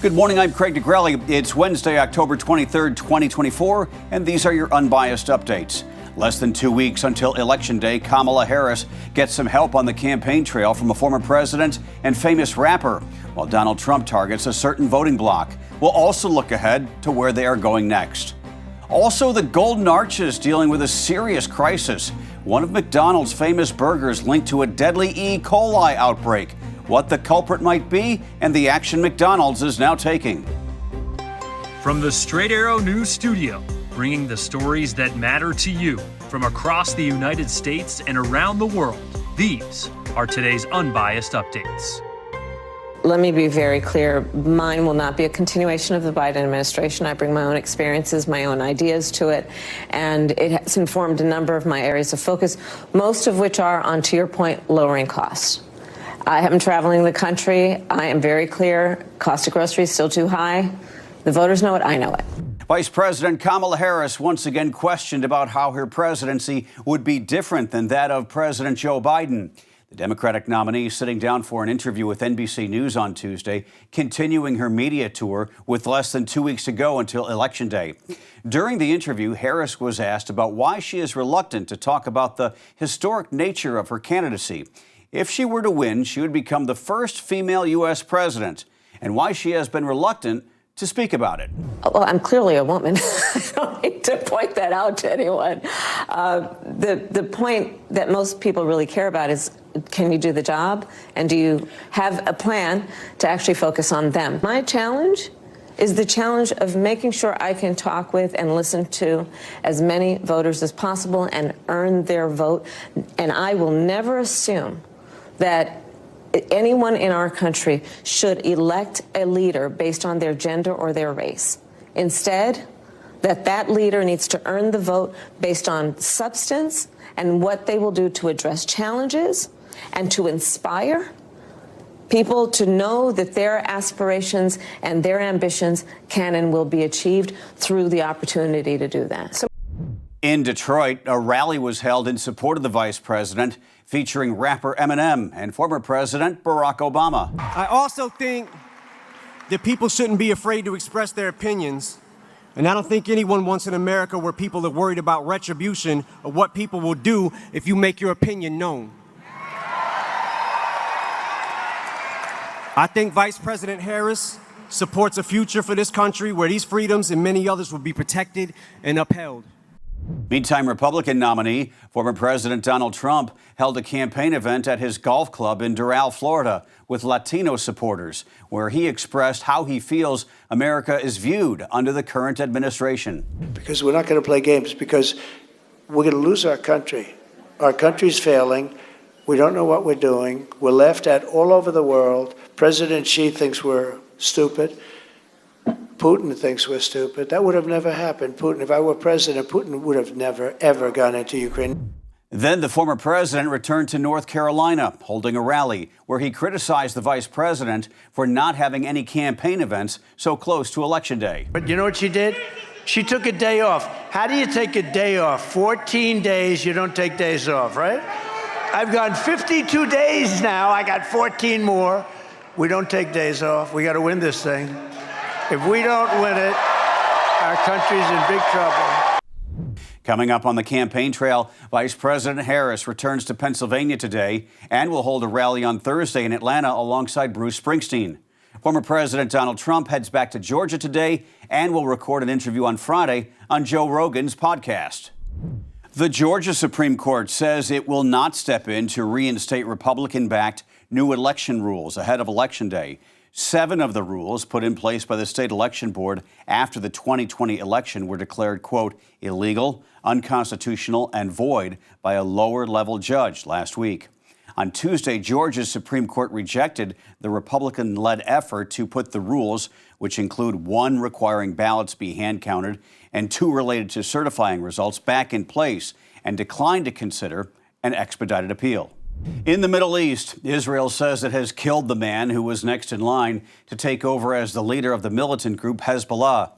Good morning, I'm Craig DeGrelli. It's Wednesday, October 23rd, 2024, and these are your Unbiased Updates. Less than 2 weeks until Election Day, Kamala Harris gets some help on the campaign trail from a former president and famous rapper, while Donald Trump targets a certain voting bloc. We'll also look ahead to where they are going next. Also, the Golden Arches dealing with a serious crisis. One of McDonald's famous burgers linked to a deadly E. coli outbreak. What the culprit might be, and the action McDonald's is now taking. From the Straight Arrow News Studio, bringing the stories that matter to you from across the United States and around the world, these are today's Unbiased Updates. Let me be very clear. Mine will not be a continuation of the Biden administration. I bring my own experiences, my own ideas to it, and it has informed a number of my areas of focus, most of which are, on, to your point, lowering costs. I am traveling the country. I am very clear. Cost of groceries still too high. The voters know it. I know it. Vice President Kamala Harris once again questioned about how her presidency would be different than that of President Joe Biden. The Democratic nominee sitting down for an interview with NBC News on Tuesday, continuing her media tour with less than 2 weeks to go until Election Day. During the interview, Harris was asked about why she is reluctant to talk about the historic nature of her candidacy. If she were to win, she would become the first female U.S. president, and why she has been reluctant to speak about it. Well, I'm clearly a woman. I don't need to point that out to anyone. The point that most people really care about is, can you do the job? And do you have a plan to actually focus on them? My challenge is the challenge of making sure I can talk with and listen to as many voters as possible and earn their vote. And I will never assume that anyone in our country should elect a leader based on their gender or their race. Instead, that leader needs to earn the vote based on substance and what they will do to address challenges and to inspire people to know that their aspirations and their ambitions can and will be achieved through the opportunity to do that. In Detroit, a rally was held in support of the vice president, featuring rapper Eminem and former President Barack Obama. I also think that people shouldn't be afraid to express their opinions. And I don't think anyone wants an America where people are worried about retribution or what people will do if you make your opinion known. I think Vice President Harris supports a future for this country where these freedoms and many others will be protected and upheld. Meantime, Republican nominee, former President Donald Trump, held a campaign event at his golf club in Doral, Florida, with Latino supporters, where he expressed how he feels America is viewed under the current administration. Because we're not going to play games, because we're going to lose our country. Our country's failing. We don't know what we're doing. We're laughed at all over the world. President Xi thinks we're stupid. Putin thinks we're stupid. That would have never happened. Putin, if I were president, Putin would have never, ever gone into Ukraine. Then the former president returned to North Carolina, holding a rally where he criticized the vice president for not having any campaign events so close to Election Day. But you know what she did? She took a day off. How do you take a day off? 14 days, you don't take days off, right? I've gone 52 days now. I got 14 more. We don't take days off. We got to win this thing. If we don't win it, our country's in big trouble. Coming up on the campaign trail, Vice President Harris returns to Pennsylvania today and will hold a rally on Thursday in Atlanta alongside Bruce Springsteen. Former President Donald Trump heads back to Georgia today and will record an interview on Friday on Joe Rogan's podcast. The Georgia Supreme Court says it will not step in to reinstate Republican-backed new election rules ahead of Election Day. 7 of the rules put in place by the state election board after the 2020 election were declared, quote, illegal, unconstitutional, and void by a lower-level judge last week. On Tuesday, Georgia's Supreme Court rejected the Republican-led effort to put the rules, which include 1 requiring ballots be hand-counted and 2 related to certifying results, back in place and declined to consider an expedited appeal. In the Middle East, Israel says it has killed the man who was next in line to take over as the leader of the militant group Hezbollah.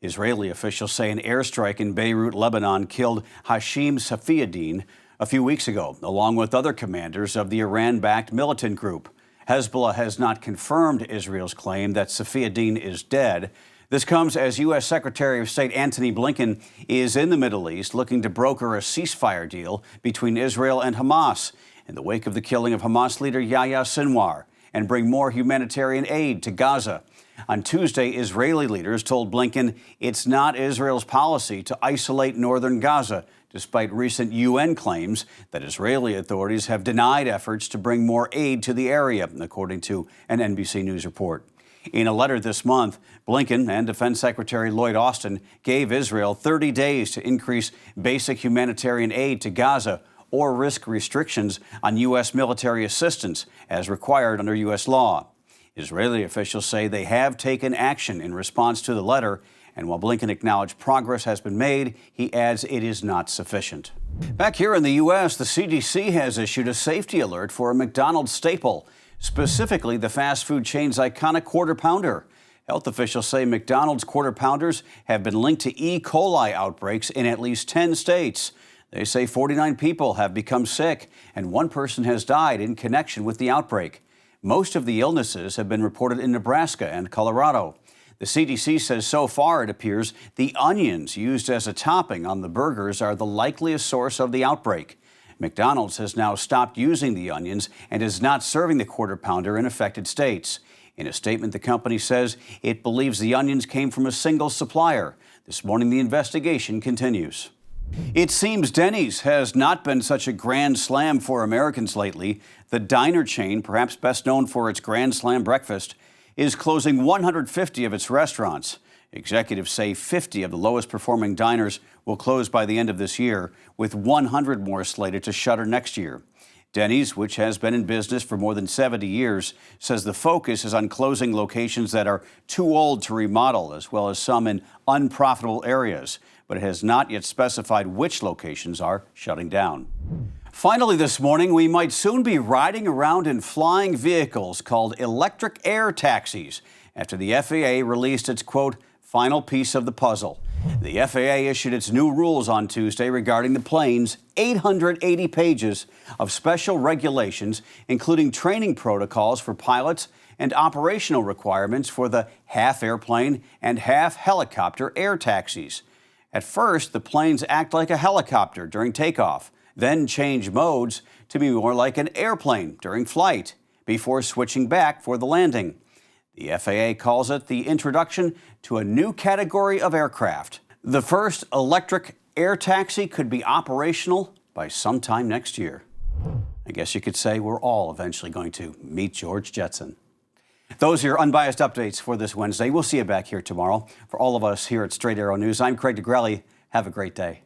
Israeli officials say an airstrike in Beirut, Lebanon, killed Hashim Safiuddin a few weeks ago, along with other commanders of the Iran-backed militant group. Hezbollah has not confirmed Israel's claim that Safiuddin is dead. This comes as U.S. Secretary of State Antony Blinken is in the Middle East looking to broker a ceasefire deal between Israel and Hamas in the wake of the killing of Hamas leader Yahya Sinwar and bring more humanitarian aid to Gaza. On Tuesday, Israeli leaders told Blinken it's not Israel's policy to isolate northern Gaza, despite recent UN claims that Israeli authorities have denied efforts to bring more aid to the area, according to an NBC News report. In a letter this month, Blinken and Defense Secretary Lloyd Austin gave Israel 30 days to increase basic humanitarian aid to Gaza or risk restrictions on U.S. military assistance as required under U.S. law. Israeli officials say they have taken action in response to the letter, and while Blinken acknowledged progress has been made, he adds it is not sufficient. Back here in the U.S., the CDC has issued a safety alert for a McDonald's staple, specifically the fast food chain's iconic Quarter Pounder. Health officials say McDonald's Quarter Pounders have been linked to E. coli outbreaks in at least 10 states. They say 49 people have become sick and one person has died in connection with the outbreak. Most of the illnesses have been reported in Nebraska and Colorado. The CDC says so far it appears the onions used as a topping on the burgers are the likeliest source of the outbreak. McDonald's has now stopped using the onions and is not serving the Quarter Pounder in affected states. In a statement, the company says it believes the onions came from a single supplier. This morning, the investigation continues. It seems Denny's has not been such a grand slam for Americans lately. The diner chain, perhaps best known for its Grand Slam breakfast, is closing 150 of its restaurants. Executives say 50 of the lowest performing diners will close by the end of this year, with 100 more slated to shutter next year. Denny's, which has been in business for more than 70 years, says the focus is on closing locations that are too old to remodel, as well as some in unprofitable areas, but it has not yet specified which locations are shutting down. Finally this morning, we might soon be riding around in flying vehicles called electric air taxis after the FAA released its, quote, final piece of the puzzle. The FAA issued its new rules on Tuesday regarding the plane's 880 pages of special regulations, including training protocols for pilots and operational requirements for the half airplane and half helicopter air taxis. At first, the planes act like a helicopter during takeoff, then change modes to be more like an airplane during flight, before switching back for the landing. The FAA calls it the introduction to a new category of aircraft. The first electric air taxi could be operational by sometime next year. I guess you could say we're all eventually going to meet George Jetson. Those are your unbiased updates for this Wednesday. We'll see you back here tomorrow. For all of us here at Straight Arrow News, I'm Craig DeGrelli. Have a great day.